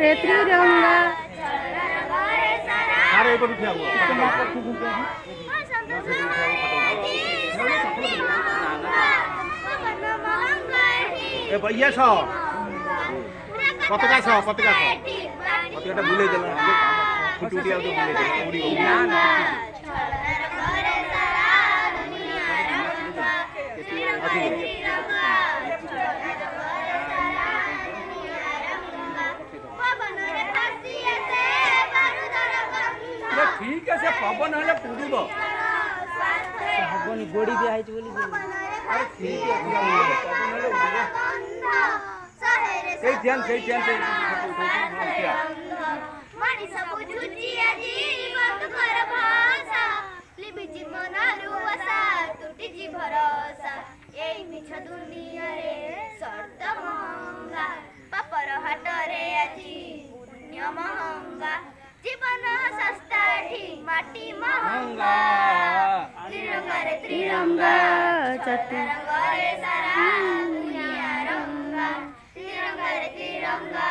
रे त्रिरंगा। अरे एक रुपया हुआ ए भैया छ पताका छ पताकाटा भुले देला फुटुटी आउ भुले देला उडी ना ठीक है से पवन हले पुडीबो हबनी गोड़ी दिया है बोली अरे ठीक है पवन हले उडीबो सही ध्यान क्या मानी सब झुची आजी बंद कर भाषा लिबि जीवनारु आशा टूटी जी भरोसा एई मिछ दुनिया रे शर्त महंगा पापर हाट रे आजी पुण्य महंगा जीवन सस्ता ठी माटी महंगा त्रिरंगा रे त्रिरंगा रंग रे सारा दुनिया रंगा त्रिरंगा रे त्रिरंगा